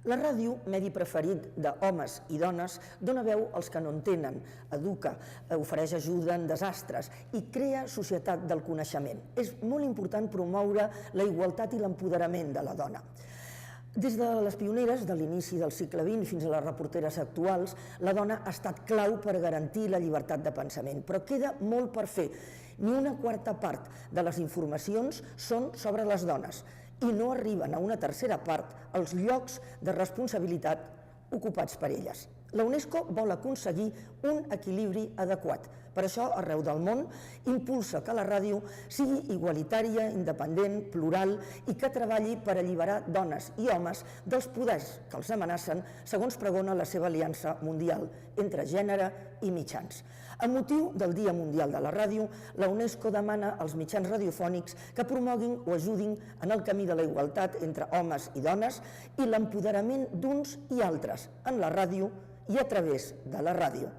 La ràdio, medi preferit d'homes i dones, dona veu als que no en tenen, educa, ofereix ajuda en desastres i crea societat del coneixement. És molt important promoure la igualtat i l'empoderament de la dona. Des de les pioneres de l'inici del segle XX fins a les reporteres actuals, la dona ha estat clau per garantir la llibertat de pensament, però queda molt per fer. Ni una quarta part de les informacions són sobre les dones i no arriben a una tercera part els llocs de responsabilitat ocupats per elles. La UNESCO vol aconseguir un equilibri adequat. Per això, arreu del món, impulsa que la ràdio sigui igualitària, independent, plural i que treballi per alliberar dones i homes dels poders que els amenacen, segons pregona la seva aliança mundial entre gènere i mitjans. Amb motiu del Dia Mundial de la Ràdio, la UNESCO demana als mitjans radiofònics que promoguin o ajudin en el camí de la igualtat entre homes i dones i l'empoderament d'uns i altres en la ràdio i a través de la ràdio.